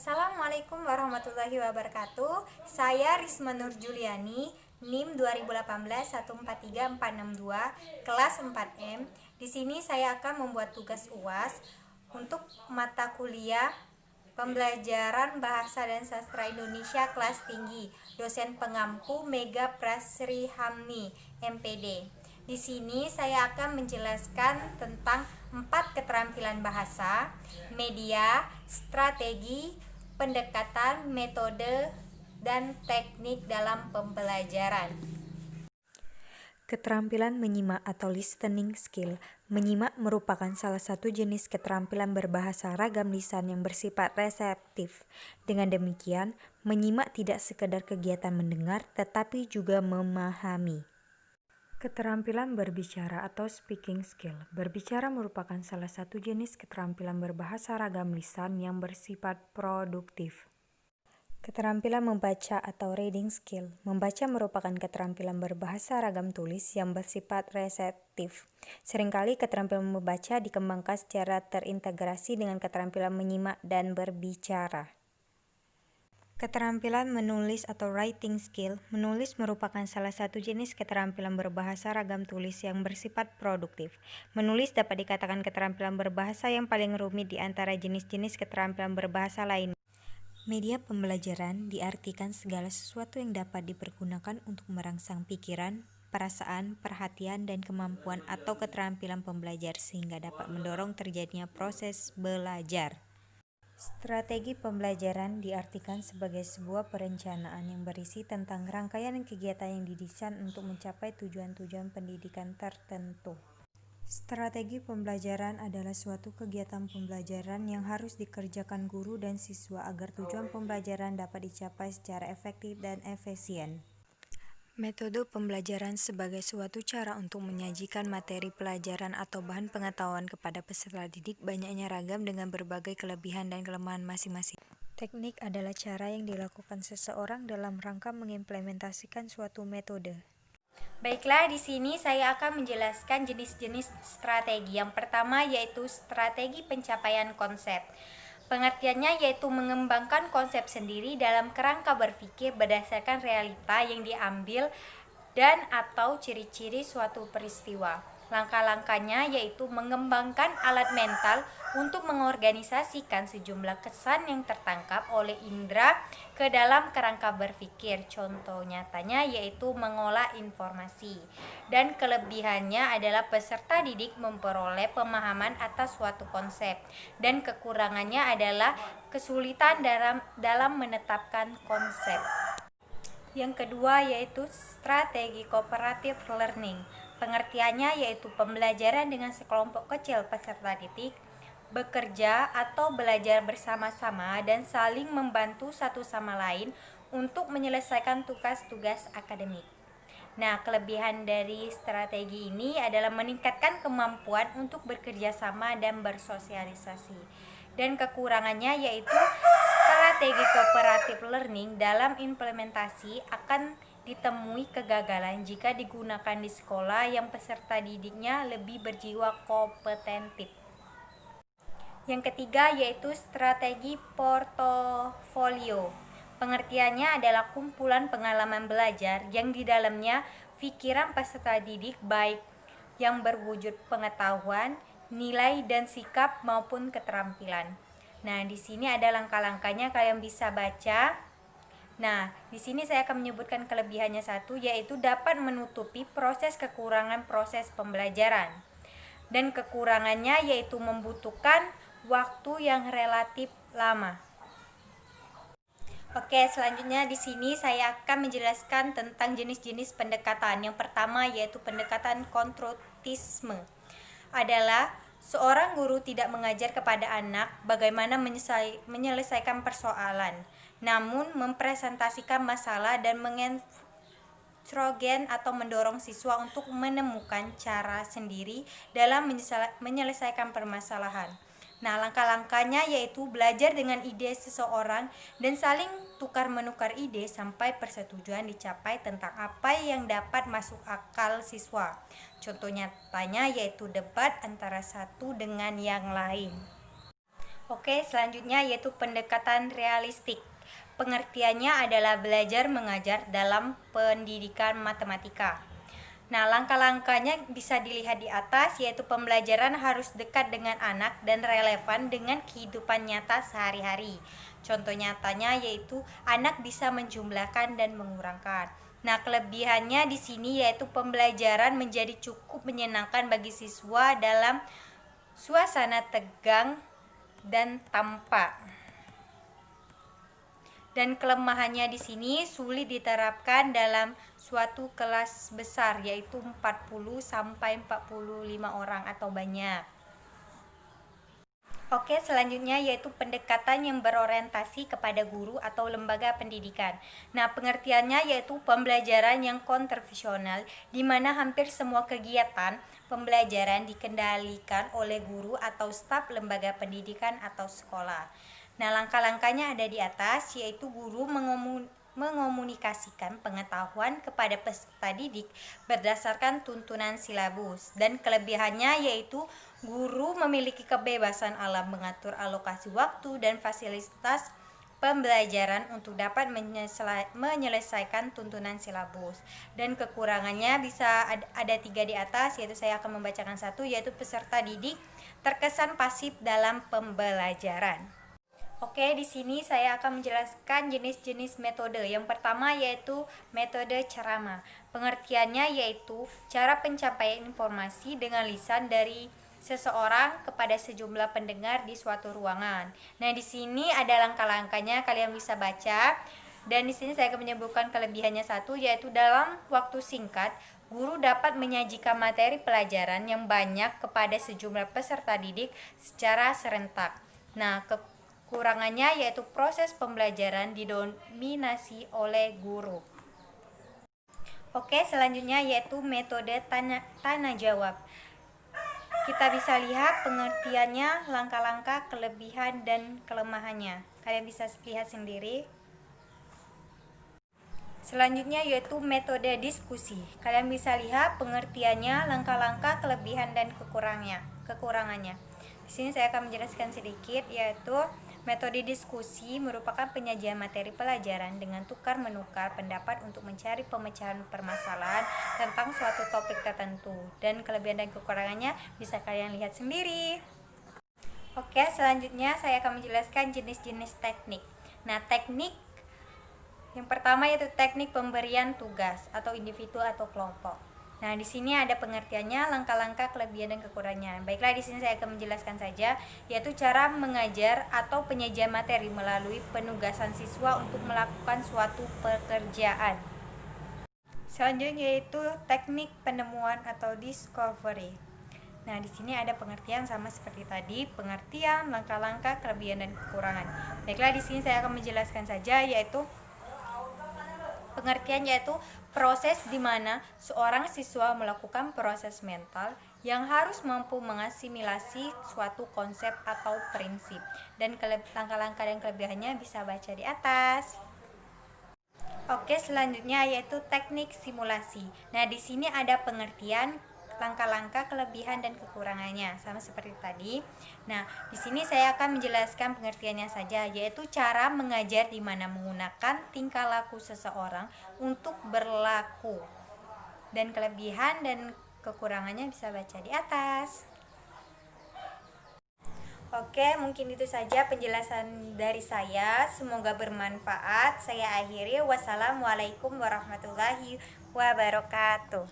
Assalamualaikum warahmatullahi wabarakatuh. Saya Risma Nur Juliani, NIM 2018 143462, kelas 4M. Di sini saya akan membuat tugas UAS untuk mata kuliah Pembelajaran Bahasa dan Sastra Indonesia kelas tinggi, dosen pengampu Mega Prasrihamni, MPD. Di sini saya akan menjelaskan tentang 4 keterampilan bahasa, media, strategi, pendekatan, metode, dan teknik dalam pembelajaran. Keterampilan menyimak atau listening skill. Menyimak merupakan salah satu jenis keterampilan berbahasa ragam lisan yang bersifat reseptif. Dengan demikian, menyimak tidak sekedar kegiatan mendengar, tetapi juga memahami. Keterampilan berbicara atau speaking skill. Berbicara merupakan salah satu jenis keterampilan berbahasa ragam lisan yang bersifat produktif. Keterampilan membaca atau reading skill. Membaca merupakan keterampilan berbahasa ragam tulis yang bersifat reseptif. Seringkali keterampilan membaca dikembangkan secara terintegrasi dengan keterampilan menyimak dan berbicara. Keterampilan menulis atau writing skill. Menulis merupakan salah satu jenis keterampilan berbahasa ragam tulis yang bersifat produktif. Menulis dapat dikatakan keterampilan berbahasa yang paling rumit di antara jenis-jenis keterampilan berbahasa lainnya. Media pembelajaran diartikan segala sesuatu yang dapat dipergunakan untuk merangsang pikiran, perasaan, perhatian, dan kemampuan atau keterampilan pembelajar sehingga dapat mendorong terjadinya proses belajar. Strategi pembelajaran diartikan sebagai sebuah perencanaan yang berisi tentang rangkaian kegiatan yang didesain untuk mencapai tujuan-tujuan pendidikan tertentu. Strategi pembelajaran adalah suatu kegiatan pembelajaran yang harus dikerjakan guru dan siswa agar tujuan pembelajaran dapat dicapai secara efektif dan efisien. Metode pembelajaran sebagai suatu cara untuk menyajikan materi pelajaran atau bahan pengetahuan kepada peserta didik banyaknya ragam dengan berbagai kelebihan dan kelemahan masing-masing. Teknik adalah cara yang dilakukan seseorang dalam rangka mengimplementasikan suatu metode. Baiklah, di sini saya akan menjelaskan jenis-jenis strategi. Yang pertama yaitu strategi pencapaian konsep. Pengertiannya yaitu mengembangkan konsep sendiri dalam kerangka berpikir berdasarkan realita yang diambil dan atau ciri-ciri suatu peristiwa. Langkah-langkahnya yaitu mengembangkan alat mental untuk mengorganisasikan sejumlah kesan yang tertangkap oleh indera ke dalam kerangka berpikir. Contoh nyatanya yaitu mengolah informasi. Dan kelebihannya adalah peserta didik memperoleh pemahaman atas suatu konsep. Dan kekurangannya adalah kesulitan dalam menetapkan konsep. Yang kedua yaitu strategi cooperative learning. Pengertiannya yaitu pembelajaran dengan sekelompok kecil peserta didik, bekerja atau belajar bersama-sama dan saling membantu satu sama lain untuk menyelesaikan tugas-tugas akademik. Nah, kelebihan dari strategi ini adalah meningkatkan kemampuan untuk bekerja sama dan bersosialisasi. Dan kekurangannya yaitu strategi cooperative learning dalam implementasi akan ditemui kegagalan jika digunakan di sekolah yang peserta didiknya lebih berjiwa kompetentif. Yang ketiga yaitu strategi portofolio. Pengertiannya adalah kumpulan pengalaman belajar yang di dalamnya pikiran peserta didik baik yang berwujud pengetahuan, nilai dan sikap maupun keterampilan. Nah, di sini ada langkah-langkahnya, kalian bisa baca. Nah, di sini saya akan menyebutkan kelebihannya satu, yaitu dapat menutupi proses kekurangan proses pembelajaran. Dan kekurangannya yaitu membutuhkan waktu yang relatif lama. Oke, selanjutnya di sini saya akan menjelaskan tentang jenis-jenis pendekatan. Yang pertama yaitu pendekatan kontrotisme. Adalah seorang guru tidak mengajar kepada anak bagaimana menyelesaikan persoalan, namun mempresentasikan masalah dan menginstrugen atau mendorong siswa untuk menemukan cara sendiri dalam menyelesaikan permasalahan. Nah, langkah-langkahnya yaitu belajar dengan ide seseorang dan saling tukar-menukar ide sampai persetujuan dicapai tentang apa yang dapat masuk akal siswa. Contoh nyatanya yaitu debat antara satu dengan yang lain. Oke, selanjutnya yaitu pendekatan realistik. Pengertiannya adalah belajar mengajar dalam pendidikan matematika. Nah, langkah-langkahnya bisa dilihat di atas, yaitu pembelajaran harus dekat dengan anak dan relevan dengan kehidupan nyata sehari-hari. Contoh nyatanya yaitu anak bisa menjumlahkan dan mengurangkan. Nah, kelebihannya di sini yaitu pembelajaran menjadi cukup menyenangkan bagi siswa dalam suasana tegang dan tampak. Dan kelemahannya di sini sulit diterapkan dalam suatu kelas besar, yaitu 40 sampai 45 orang atau banyak. Oke, selanjutnya yaitu pendekatan yang berorientasi kepada guru atau lembaga pendidikan. Nah, pengertiannya yaitu pembelajaran yang konvensional, di mana hampir semua kegiatan pembelajaran dikendalikan oleh guru atau staf lembaga pendidikan atau sekolah. Nah, langkah-langkahnya ada di atas, yaitu guru mengomunikasikan pengetahuan kepada peserta didik berdasarkan tuntunan silabus, dan kelebihannya yaitu guru memiliki kebebasan alam mengatur alokasi waktu dan fasilitas pembelajaran untuk dapat menyelesaikan tuntunan silabus. Dan kekurangannya bisa ada 3 di atas, yaitu saya akan membacakan satu, yaitu peserta didik terkesan pasif dalam pembelajaran. Oke, di sini saya akan menjelaskan jenis-jenis metode. Yang pertama yaitu metode ceramah. Pengertiannya yaitu cara pencapaian informasi dengan lisan dari seseorang kepada sejumlah pendengar di suatu ruangan. Nah, di sini ada langkah-langkahnya, kalian bisa baca. Dan di sini saya akan menyebutkan kelebihannya satu, yaitu dalam waktu singkat, guru dapat menyajikan materi pelajaran yang banyak kepada sejumlah peserta didik secara serentak. Nah, kekurangannya yaitu proses pembelajaran didominasi oleh guru. Oke, selanjutnya yaitu metode tanya jawab. Kita bisa lihat pengertiannya, langkah-langkah, kelebihan dan kelemahannya. Kalian bisa lihat sendiri. Selanjutnya yaitu metode diskusi. Kalian bisa lihat pengertiannya, langkah-langkah, kelebihan dan kekurangannya. Di sini saya akan menjelaskan sedikit, yaitu metode diskusi merupakan penyajian materi pelajaran dengan tukar-menukar pendapat untuk mencari pemecahan permasalahan tentang suatu topik tertentu, dan kelebihan dan kekurangannya bisa kalian lihat sendiri. Oke, selanjutnya saya akan menjelaskan jenis-jenis teknik. Nah, teknik yang pertama yaitu teknik pemberian tugas atau individu atau kelompok. Nah, di sini ada pengertiannya, langkah-langkah, kelebihan dan kekurangannya. Baiklah, di sini saya akan menjelaskan saja, yaitu cara mengajar atau penyajian materi melalui penugasan siswa untuk melakukan suatu pekerjaan. Selanjutnya yaitu teknik penemuan atau discovery. Nah, di sini ada pengertian sama seperti tadi, pengertian, langkah-langkah, kelebihan dan kekurangan. Baiklah, di sini saya akan menjelaskan saja, yaitu pengertian yaitu proses di mana seorang siswa melakukan proses mental yang harus mampu mengasimilasi suatu konsep atau prinsip, dan langkah-langkah dan kelebihannya bisa baca di atas. Oke, selanjutnya yaitu teknik simulasi. Nah, di sini ada pengertian, langkah-langkah, kelebihan dan kekurangannya sama seperti tadi. Nah, di sini saya akan menjelaskan pengertiannya saja, yaitu cara mengajar di mana menggunakan tingkah laku seseorang untuk berlaku, dan kelebihan dan kekurangannya bisa baca di atas. Oke, mungkin itu saja penjelasan dari saya. Semoga bermanfaat. Saya akhiri. Wassalamualaikum warahmatullahi wabarakatuh.